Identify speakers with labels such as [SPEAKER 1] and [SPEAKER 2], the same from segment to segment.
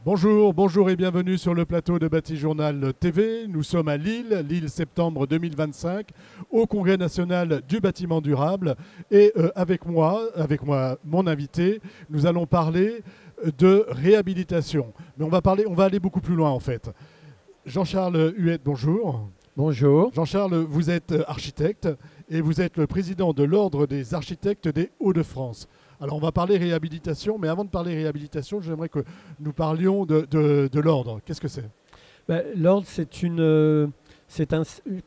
[SPEAKER 1] Bonjour, bonjour et bienvenue sur le plateau de Bâti Journal TV. Nous sommes à Lille, septembre 2025, au Congrès national du bâtiment durable. Et avec moi, mon invité, nous allons parler de réhabilitation. Mais on va aller beaucoup plus loin en fait. Jean-Charles Huette, bonjour.
[SPEAKER 2] Bonjour.
[SPEAKER 1] Jean-Charles, vous êtes architecte et vous êtes le président de l'Ordre des architectes des Hauts-de-France. Alors on va parler réhabilitation, mais avant de parler réhabilitation, j'aimerais que nous parlions de l'ordre. Qu'est-ce que c'est?
[SPEAKER 2] L'ordre,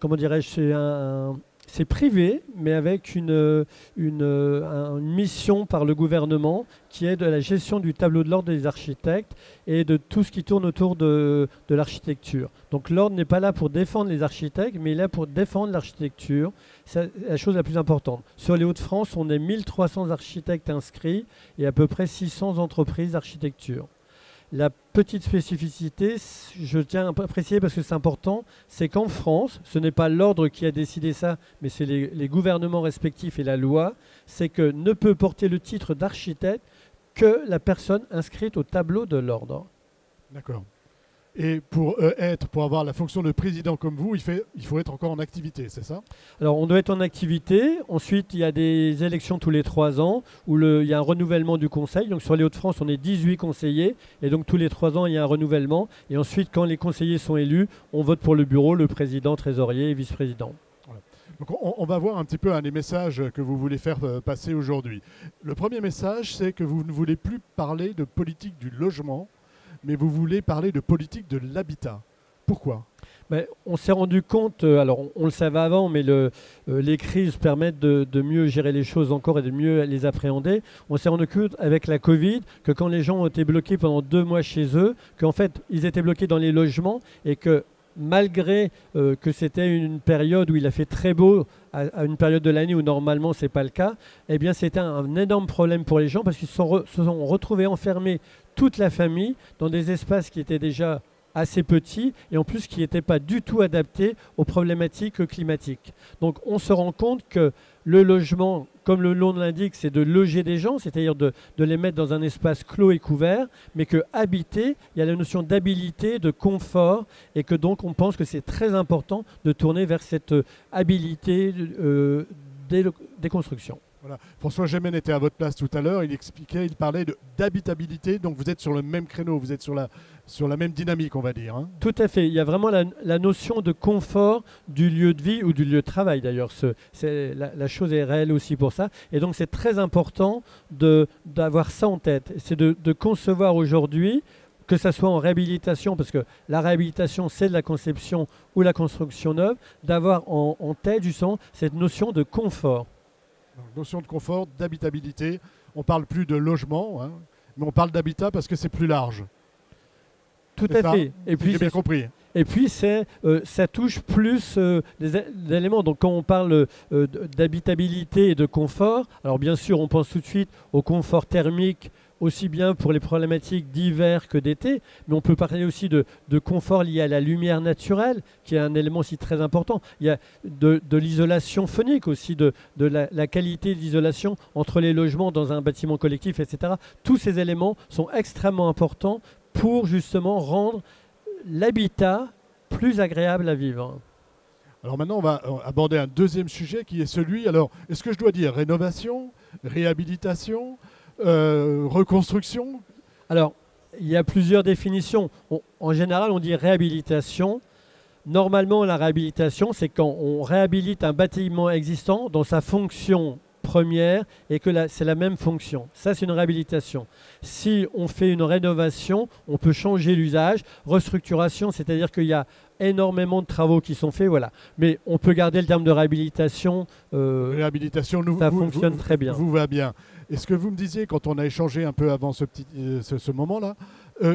[SPEAKER 2] comment dirais-je, c'est privé, mais avec une mission par le gouvernement qui est de la gestion du tableau de l'ordre des architectes et de tout ce qui tourne autour de l'architecture. Donc l'ordre n'est pas là pour défendre les architectes, mais il est là pour défendre l'architecture. C'est la chose la plus importante. Sur les Hauts-de-France, on est 1300 architectes inscrits et à peu près 600 entreprises d'architecture. La petite spécificité, je tiens à préciser parce que c'est important, c'est qu'en France, ce n'est pas l'ordre qui a décidé ça, mais c'est les gouvernements respectifs et la loi, c'est que ne peut porter le titre d'architecte que la personne inscrite au tableau de l'ordre.
[SPEAKER 1] D'accord. Et pour avoir la fonction de président comme vous, il faut être encore en activité, c'est ça?
[SPEAKER 2] Alors, on doit être en activité. Ensuite, il y a des élections tous les 3 ans où il y a un renouvellement du conseil. Donc, sur les Hauts-de-France, on est 18 conseillers. Et donc, tous les 3 ans, il y a un renouvellement. Et ensuite, quand les conseillers sont élus, on vote pour le bureau, le président, trésorier et vice-président.
[SPEAKER 1] Voilà. Donc, on va voir un petit peu les messages que vous voulez faire passer aujourd'hui. Le premier message, c'est que vous ne voulez plus parler de politique du logement, mais vous voulez parler de politique de l'habitat. Pourquoi?
[SPEAKER 2] On s'est rendu compte, alors on le savait avant, mais les crises permettent de mieux gérer les choses encore et de mieux les appréhender. On s'est rendu compte avec la Covid que quand les gens ont été bloqués pendant 2 mois chez eux, qu'en fait ils étaient bloqués dans les logements et que malgré que c'était une période où il a fait très beau, à une période de l'année où normalement ce n'est pas le cas, eh bien c'était un énorme problème pour les gens parce qu'ils se sont retrouvés enfermés toute la famille dans des espaces qui étaient déjà assez petits et en plus qui n'étaient pas du tout adaptés aux problématiques climatiques. Donc on se rend compte que le logement, comme le nom l'indique, c'est de loger des gens, c'est-à-dire de les mettre dans un espace clos et couvert, mais que habiter, il y a la notion d'habilité, de confort, et que donc on pense que c'est très important de tourner vers cette habilité des constructions.
[SPEAKER 1] Voilà. François Gémen était à votre place tout à l'heure, il parlait d'habitabilité, donc vous êtes sur le même créneau, vous êtes sur la même dynamique, on va dire. Hein.
[SPEAKER 2] Tout à fait, il y a vraiment la notion de confort du lieu de vie ou du lieu de travail d'ailleurs, la chose est réelle aussi pour ça, et donc c'est très important d'avoir ça en tête, c'est de concevoir aujourd'hui, que ça soit en réhabilitation, parce que la réhabilitation c'est de la conception ou la construction neuve, d'avoir en tête justement cette notion de confort.
[SPEAKER 1] Notion de confort, d'habitabilité. On ne parle plus de logement, hein, mais on parle d'habitat parce que c'est plus large.
[SPEAKER 2] Tout à fait.
[SPEAKER 1] Et puis, j'ai bien compris.
[SPEAKER 2] Et puis, ça touche plus des éléments. Donc, quand on parle d'habitabilité et de confort, alors bien sûr, on pense tout de suite au confort thermique, aussi bien pour les problématiques d'hiver que d'été, mais on peut parler aussi de confort lié à la lumière naturelle, qui est un élément aussi très important. Il y a de l'isolation phonique aussi, de la qualité d'isolation entre les logements dans un bâtiment collectif, etc. Tous ces éléments sont extrêmement importants pour justement rendre l'habitat plus agréable à vivre.
[SPEAKER 1] Alors maintenant, on va aborder un deuxième sujet qui est celui, alors, est-ce que je dois dire rénovation, réhabilitation, reconstruction?
[SPEAKER 2] Alors, il y a plusieurs définitions. En général, on dit réhabilitation. Normalement, la réhabilitation, c'est quand on réhabilite un bâtiment existant dans sa fonction première et que c'est la même fonction. Ça, c'est une réhabilitation. Si on fait une rénovation, on peut changer l'usage. Restructuration, c'est-à-dire qu'il y a énormément de travaux qui sont faits, voilà. Mais on peut garder le terme de réhabilitation.
[SPEAKER 1] Réhabilitation,
[SPEAKER 2] ça fonctionne très bien.
[SPEAKER 1] Vous va bien. Et ce que vous me disiez quand on a échangé un peu avant ce moment-là,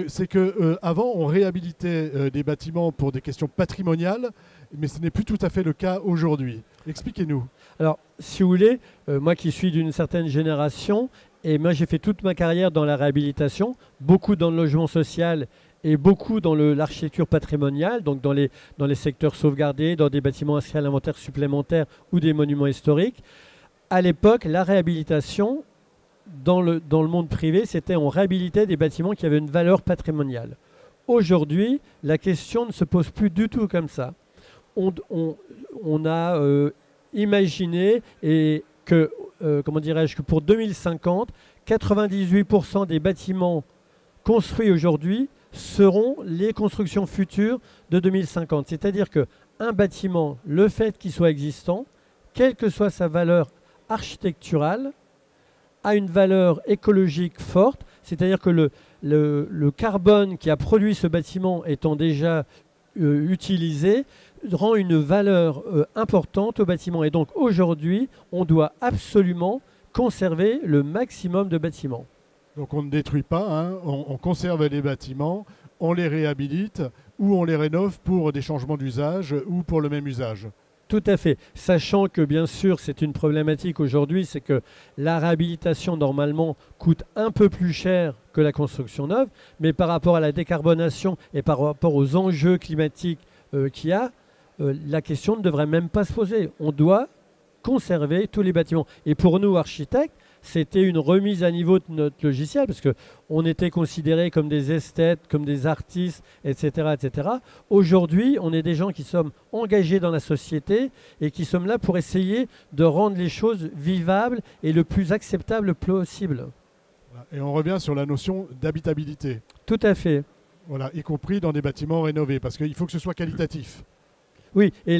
[SPEAKER 1] c'est qu'avant, on réhabilitait des bâtiments pour des questions patrimoniales, mais ce n'est plus tout à fait le cas aujourd'hui. Expliquez-nous.
[SPEAKER 2] Alors, si vous voulez, moi qui suis d'une certaine génération, et moi j'ai fait toute ma carrière dans la réhabilitation, beaucoup dans le logement social et beaucoup dans l'architecture patrimoniale, donc dans les secteurs sauvegardés, dans des bâtiments inscrits à l'inventaire supplémentaire ou des monuments historiques. À l'époque, la réhabilitation dans le monde privé, c'était on réhabilitait des bâtiments qui avaient une valeur patrimoniale. Aujourd'hui, la question ne se pose plus du tout comme ça. On a imaginé comment dirais-je, que pour 2050, 98% des bâtiments construits aujourd'hui seront les constructions futures de 2050. C'est-à-dire qu'un bâtiment, le fait qu'il soit existant, quelle que soit sa valeur architecturale, a une valeur écologique forte, c'est-à-dire que le carbone qui a produit ce bâtiment étant déjà utilisé, rend une valeur importante au bâtiment. Et donc aujourd'hui, on doit absolument conserver le maximum de bâtiments.
[SPEAKER 1] Donc on ne détruit pas, hein, on conserve les bâtiments, on les réhabilite ou on les rénove pour des changements d'usage ou pour le même usage.
[SPEAKER 2] Tout à fait. Sachant que bien sûr c'est une problématique aujourd'hui, c'est que la réhabilitation normalement coûte un peu plus cher que la construction neuve, mais par rapport à la décarbonation et par rapport aux enjeux climatiques qu'il y a, la question ne devrait même pas se poser. On doit conserver tous les bâtiments. Et pour nous, architectes, c'était une remise à niveau de notre logiciel, parce qu'on était considérés comme des esthètes, comme des artistes, etc. etc. Aujourd'hui, on est des gens qui sommes engagés dans la société et qui sommes là pour essayer de rendre les choses vivables et le plus acceptable possible.
[SPEAKER 1] Et on revient sur la notion d'habitabilité.
[SPEAKER 2] Tout à fait.
[SPEAKER 1] Voilà, y compris dans des bâtiments rénovés, parce qu'il faut que ce soit qualitatif.
[SPEAKER 2] Oui, et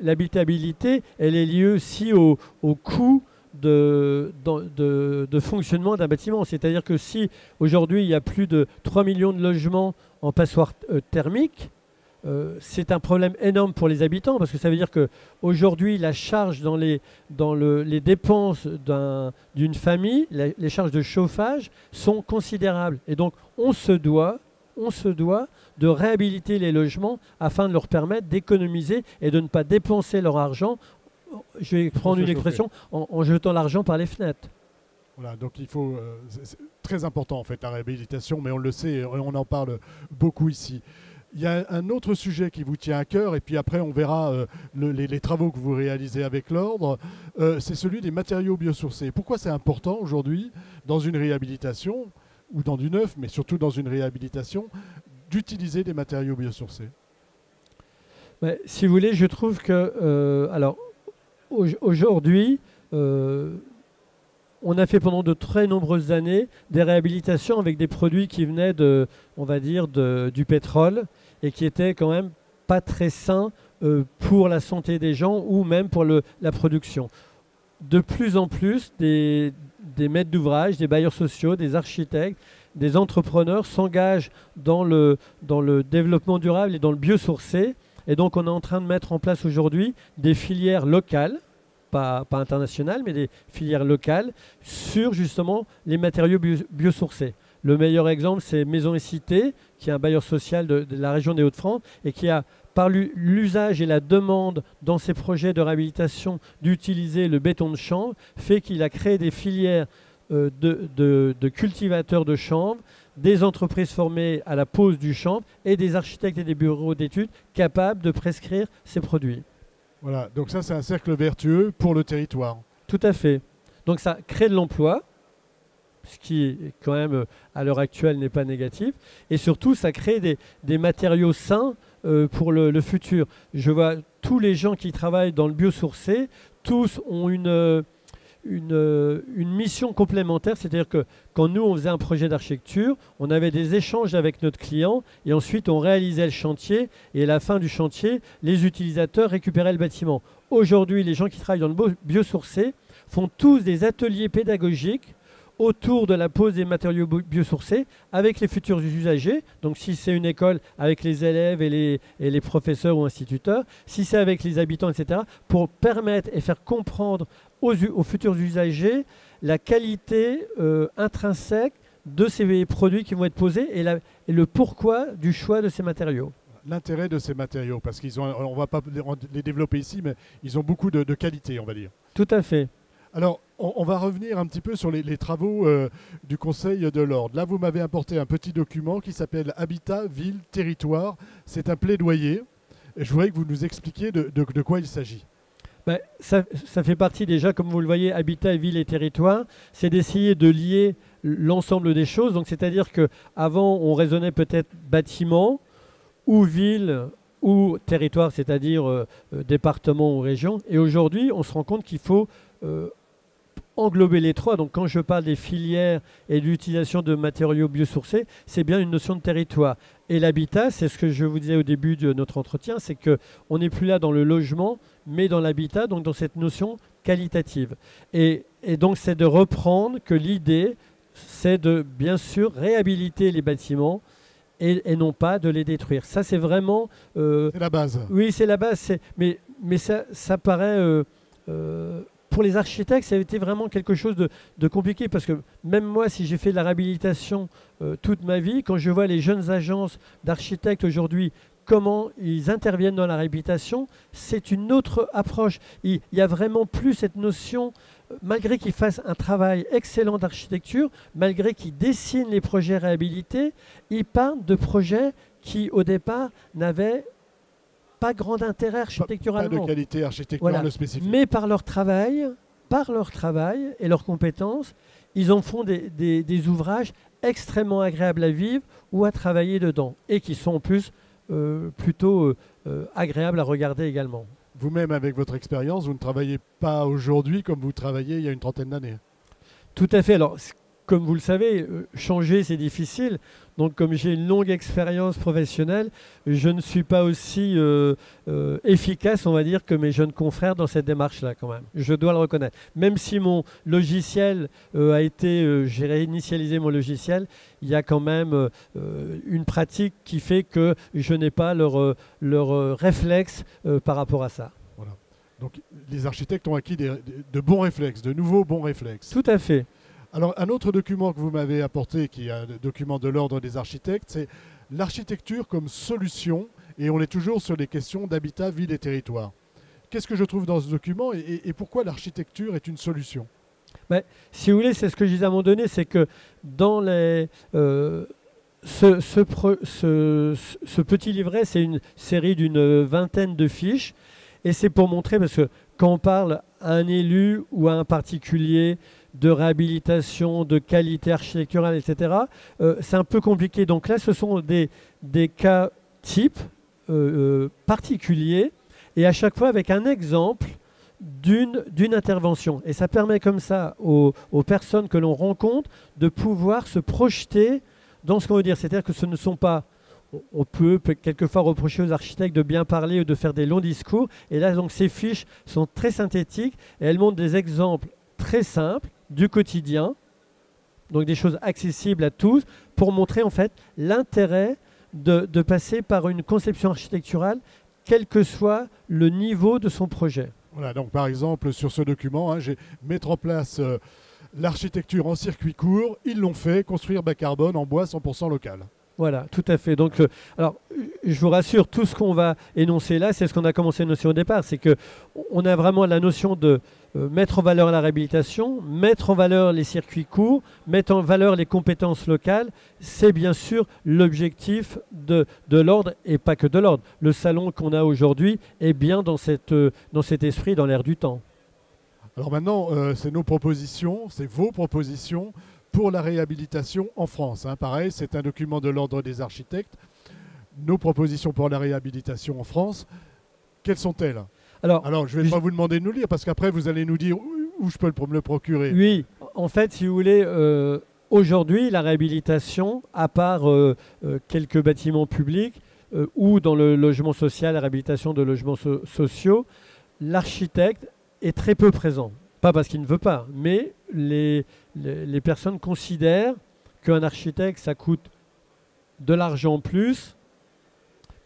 [SPEAKER 2] l'habitabilité, elle est liée aussi au coût de fonctionnement d'un bâtiment. C'est-à-dire que si aujourd'hui il y a plus de 3 millions de logements en passoire thermique, c'est un problème énorme pour les habitants, parce que ça veut dire qu'aujourd'hui la charge dans les dépenses d'une famille, les charges de chauffage sont considérables. Et donc on se doit de réhabiliter les logements afin de leur permettre d'économiser et de ne pas dépenser leur argent, je vais prendre une expression, en jetant l'argent par les fenêtres.
[SPEAKER 1] Voilà, donc il faut, c'est très important en fait la réhabilitation, mais on le sait, on en parle beaucoup ici. Il y a un autre sujet qui vous tient à cœur, et puis après on verra les travaux que vous réalisez avec l'Ordre, c'est celui des matériaux biosourcés. Pourquoi c'est important aujourd'hui, dans une réhabilitation, ou dans du neuf, mais surtout dans une réhabilitation, d'utiliser des matériaux biosourcés?
[SPEAKER 2] Ouais, si vous voulez, je trouve que, alors, aujourd'hui, on a fait pendant de très nombreuses années des réhabilitations avec des produits qui venaient on va dire, du pétrole et qui étaient quand même pas très sains pour la santé des gens ou même pour la production. De plus en plus, des maîtres d'ouvrage, des bailleurs sociaux, des architectes, des entrepreneurs s'engagent dans le développement durable et dans le biosourcé. Et donc on est en train de mettre en place aujourd'hui des filières locales, pas internationales, mais des filières locales sur justement les matériaux biosourcés. Le meilleur exemple, c'est Maison et Cité, qui est un bailleur social de la région des Hauts-de-France et qui a, par l'usage et la demande dans ses projets de réhabilitation d'utiliser le béton de chanvre, fait qu'il a créé des filières de cultivateurs de chanvre, des entreprises formées à la pose du chanvre et des architectes et des bureaux d'études capables de prescrire ces produits.
[SPEAKER 1] Voilà, donc ça c'est un cercle vertueux pour le territoire.
[SPEAKER 2] Tout à fait. Donc ça crée de l'emploi, ce qui quand même à l'heure actuelle n'est pas négatif, et surtout ça crée des matériaux sains pour le futur. Je vois tous les gens qui travaillent dans le biosourcé, tous ont une mission complémentaire, c'est-à-dire que quand nous on faisait un projet d'architecture, on avait des échanges avec notre client et ensuite on réalisait le chantier et à la fin du chantier, les utilisateurs récupéraient le bâtiment. Aujourd'hui, les gens qui travaillent dans le biosourcé font tous des ateliers pédagogiques autour de la pose des matériaux biosourcés avec les futurs usagers. Donc si c'est une école, avec les élèves et les professeurs ou instituteurs, si c'est avec les habitants, etc., pour permettre et faire comprendre aux futurs usagers la qualité intrinsèque de ces produits qui vont être posés et le pourquoi du choix de ces matériaux.
[SPEAKER 1] L'intérêt de ces matériaux, parce on ne va pas les développer ici, mais ils ont beaucoup de qualité, on va dire.
[SPEAKER 2] Tout à fait.
[SPEAKER 1] Alors, on va revenir un petit peu sur les travaux du Conseil de l'Ordre. Là, vous m'avez apporté un petit document qui s'appelle Habitat, Ville, Territoire. C'est un plaidoyer. Et je voudrais que vous nous expliquiez de quoi il s'agit.
[SPEAKER 2] Ben, ça fait partie déjà, comme vous le voyez, habitat, ville et territoire, c'est d'essayer de lier l'ensemble des choses. Donc c'est-à-dire qu'avant, on raisonnait peut-être bâtiment ou ville ou territoire, c'est-à-dire département ou région. Et aujourd'hui, on se rend compte qu'il faut englober les trois. Donc quand je parle des filières et de l'utilisation de matériaux biosourcés, c'est bien une notion de territoire. Et l'habitat, c'est ce que je vous disais au début de notre entretien, c'est qu'on n'est plus là dans le logement, mais dans l'habitat, donc dans cette notion qualitative. Et donc c'est de reprendre que l'idée, c'est de bien sûr réhabiliter les bâtiments et non pas de les détruire. Ça, c'est vraiment...
[SPEAKER 1] c'est la base.
[SPEAKER 2] Oui, c'est la base. Mais ça paraît... pour les architectes, ça a été vraiment quelque chose de compliqué parce que même moi, si j'ai fait de la réhabilitation toute ma vie, quand je vois les jeunes agences d'architectes aujourd'hui, comment ils interviennent dans la réhabilitation, c'est une autre approche. Il y a vraiment plus cette notion, malgré qu'ils fassent un travail excellent d'architecture, malgré qu'ils dessinent les projets réhabilités, ils partent de projets qui, au départ, n'avaient pas grand intérêt architecturalement.
[SPEAKER 1] Pas de qualité architecturale
[SPEAKER 2] voilà.
[SPEAKER 1] spécifique.
[SPEAKER 2] Mais par leur travail et leurs compétences, ils en font des ouvrages extrêmement agréables à vivre ou à travailler dedans et qui sont en plus plutôt agréables à regarder également.
[SPEAKER 1] Vous-même, avec votre expérience, vous ne travaillez pas aujourd'hui comme vous travailliez il y a une trentaine d'années.
[SPEAKER 2] Tout à fait. Alors, comme vous le savez, changer, c'est difficile. Donc, comme j'ai une longue expérience professionnelle, je ne suis pas aussi efficace, on va dire, que mes jeunes confrères dans cette démarche-là, quand même. Je dois le reconnaître. Même si mon logiciel a été... j'ai réinitialisé mon logiciel, il y a quand même une pratique qui fait que je n'ai pas leur réflexe par rapport à ça.
[SPEAKER 1] Voilà. Donc, les architectes ont acquis de bons réflexes, de nouveaux bons réflexes.
[SPEAKER 2] Tout à fait.
[SPEAKER 1] Alors, un autre document que vous m'avez apporté, qui est un document de l'Ordre des architectes, c'est l'architecture comme solution, et on est toujours sur les questions d'habitat, ville et territoire. Qu'est-ce que je trouve dans ce document et pourquoi l'architecture est une solution?
[SPEAKER 2] Ben, si vous voulez, c'est ce que je disais à un moment donné, c'est que dans les... ce petit livret, c'est une série d'une vingtaine de fiches, et c'est pour montrer, parce que quand on parle à un élu ou à un particulier de réhabilitation, de qualité architecturale, etc., c'est un peu compliqué. Donc là, ce sont des cas types particuliers, et à chaque fois avec un exemple d'une intervention. Et ça permet comme ça aux personnes que l'on rencontre de pouvoir se projeter dans ce qu'on veut dire. C'est-à-dire que ce ne sont pas... On peut quelquefois reprocher aux architectes de bien parler ou de faire des longs discours. Et là, donc, ces fiches sont très synthétiques et elles montrent des exemples très simples du quotidien, donc des choses accessibles à tous, pour montrer en fait l'intérêt de passer par une conception architecturale, quel que soit le niveau de son projet.
[SPEAKER 1] Voilà, donc par exemple, sur ce document, j'ai mettre en place l'architecture en circuit court. Ils l'ont fait, construire bas carbone en bois 100% local.
[SPEAKER 2] Voilà, tout à fait. Donc, alors, je vous rassure, tout ce qu'on va énoncer là, c'est ce qu'on a commencé à notion au départ. C'est qu'on a vraiment la notion de mettre en valeur la réhabilitation, mettre en valeur les circuits courts, mettre en valeur les compétences locales. C'est bien sûr l'objectif de l'ordre et pas que de l'ordre. Le salon qu'on a aujourd'hui est bien dans cet esprit, dans l'air du temps.
[SPEAKER 1] Alors maintenant, c'est nos propositions, c'est vos propositions pour la réhabilitation en France. Pareil, c'est un document de l'Ordre des architectes. Nos propositions pour la réhabilitation en France, quelles sont-elles? Alors, je ne vais pas vous demander de nous lire, parce qu'après, vous allez nous dire où je peux me le procurer.
[SPEAKER 2] Oui, en fait, si vous voulez, aujourd'hui, la réhabilitation, à part quelques bâtiments publics ou dans le logement social, la réhabilitation de logements sociaux, l'architecte est très peu présent. Pas parce qu'il ne veut pas, mais les personnes considèrent qu'un architecte, ça coûte de l'argent en plus.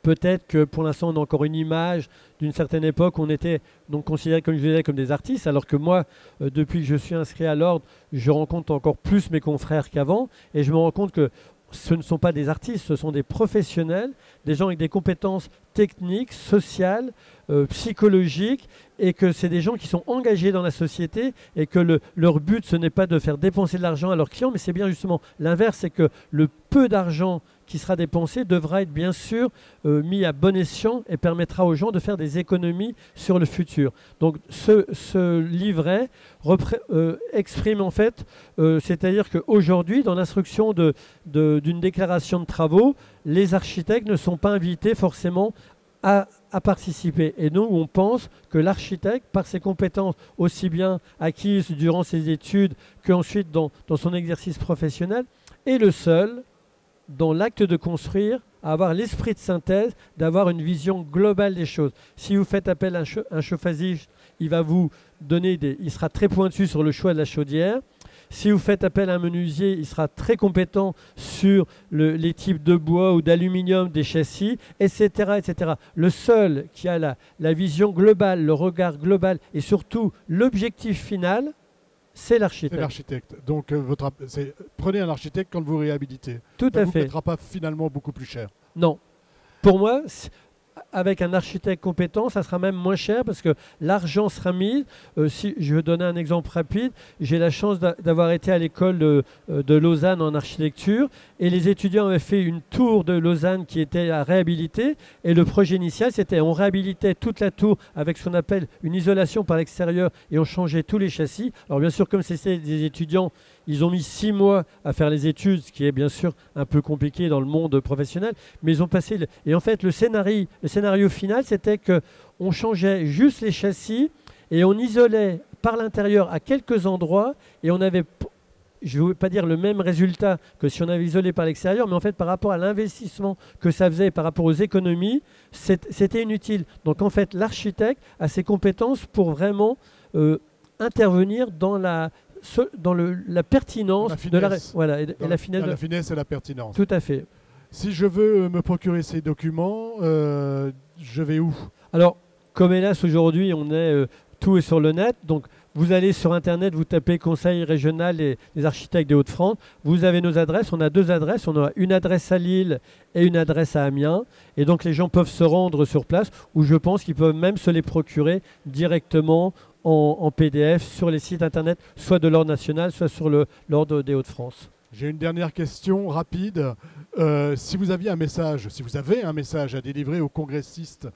[SPEAKER 2] Peut-être que pour l'instant, on a encore une image d'une certaine époque où on était donc considérés, comme je disais, comme des artistes, alors que moi, depuis que je suis inscrit à l'ordre, je rencontre encore plus mes confrères qu'avant, et je me rends compte que ce ne sont pas des artistes, ce sont des professionnels, des gens avec des compétences techniques, sociales, psychologiques, et que c'est des gens qui sont engagés dans la société et que leur but, ce n'est pas de faire dépenser de l'argent à leurs clients, mais c'est bien justement l'inverse, c'est que le peu d'argent qui sera dépensé devra être bien sûr mis à bon escient et permettra aux gens de faire des économies sur le futur. Donc ce livret exprime en fait, c'est-à-dire qu'aujourd'hui, dans l'instruction d'une déclaration de travaux, les architectes ne sont pas invités forcément à participer. Et nous, on pense que l'architecte, par ses compétences aussi bien acquises durant ses études qu'ensuite dans son exercice professionnel, est le seul, dans l'acte de construire, à avoir l'esprit de synthèse, d'avoir une vision globale des choses. Si vous faites appel à un chauffagiste, il va vous donner il sera très pointu sur le choix de la chaudière. Si vous faites appel à un menuisier, il sera très compétent sur les types de bois ou d'aluminium des châssis, etc., etc. Le seul qui a la vision globale, le regard global et surtout l'objectif final, c'est l'architecte.
[SPEAKER 1] C'est l'architecte. Donc, prenez un architecte quand vous réhabilitez.
[SPEAKER 2] Tout à fait. Ça ne vous
[SPEAKER 1] coûtera pas finalement beaucoup plus cher.
[SPEAKER 2] Non. Pour moi, avec un architecte compétent, ça sera même moins cher parce que l'argent sera mis. Si je veux donner un exemple rapide, j'ai la chance d'avoir été à l'école de Lausanne en architecture et les étudiants avaient fait une tour de Lausanne qui était à réhabiliter et le projet initial c'était on réhabilitait toute la tour avec ce qu'on appelle une isolation par l'extérieur et on changeait tous les châssis. Alors bien sûr comme c'était des étudiants, ils ont mis 6 mois à faire les études, ce qui est bien sûr un peu compliqué dans le monde professionnel, mais ils ont passé... Et en fait, le scénario final, c'était qu'on changeait juste les châssis et on isolait par l'intérieur à quelques endroits et on avait, je ne veux pas dire le même résultat que si on avait isolé par l'extérieur, mais en fait, par rapport à l'investissement que ça faisait, par rapport aux économies, c'était inutile. Donc en fait, l'architecte a ses compétences pour vraiment intervenir dans la pertinence de la et la finesse.
[SPEAKER 1] La finesse et la pertinence.
[SPEAKER 2] Tout à fait.
[SPEAKER 1] Si je veux me procurer ces documents, je vais où?
[SPEAKER 2] Alors, comme hélas aujourd'hui, tout est sur le net. Donc, vous allez sur Internet, vous tapez Conseil régional des architectes des Hauts-de-France. Vous avez nos adresses. On a 2 adresses. On a une adresse à Lille et une adresse à Amiens. Et donc, les gens peuvent se rendre sur place ou je pense qu'ils peuvent même se les procurer directement en PDF sur les sites internet, soit de l'Ordre national, soit sur l'Ordre des Hauts-de-France.
[SPEAKER 1] J'ai une dernière question rapide. Si vous avez un message à délivrer aux congressistes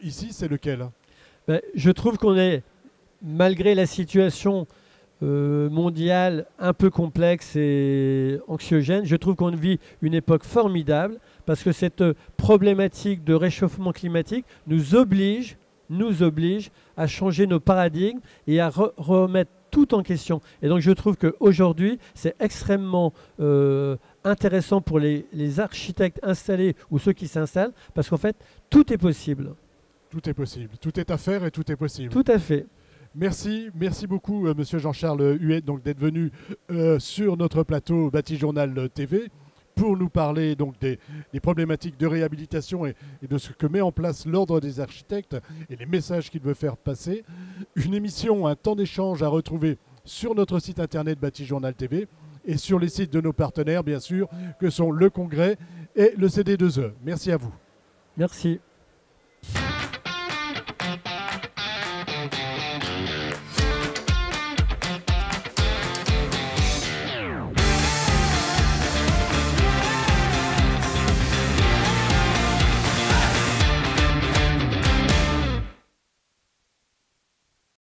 [SPEAKER 1] ici, c'est lequel?
[SPEAKER 2] Je trouve qu'on est, malgré la situation mondiale un peu complexe et anxiogène, je trouve qu'on vit une époque formidable parce que cette problématique de réchauffement climatique nous oblige à changer nos paradigmes et à remettre tout en question. Et donc je trouve qu'aujourd'hui, c'est extrêmement intéressant pour les architectes installés ou ceux qui s'installent, parce qu'en fait, tout est possible.
[SPEAKER 1] Tout est possible. Tout est à faire et tout est possible.
[SPEAKER 2] Tout à fait.
[SPEAKER 1] Merci beaucoup, Monsieur Jean-Charles Huet, d'être venu sur notre plateau Bâti-Journal TV. Pour nous parler donc des problématiques de réhabilitation et de ce que met en place l'Ordre des architectes et les messages qu'il veut faire passer. Une émission, un temps d'échange à retrouver sur notre site internet Bâti-Journal TV et sur les sites de nos partenaires, bien sûr, que sont le Congrès et le CD2E. Merci à vous.
[SPEAKER 2] Merci.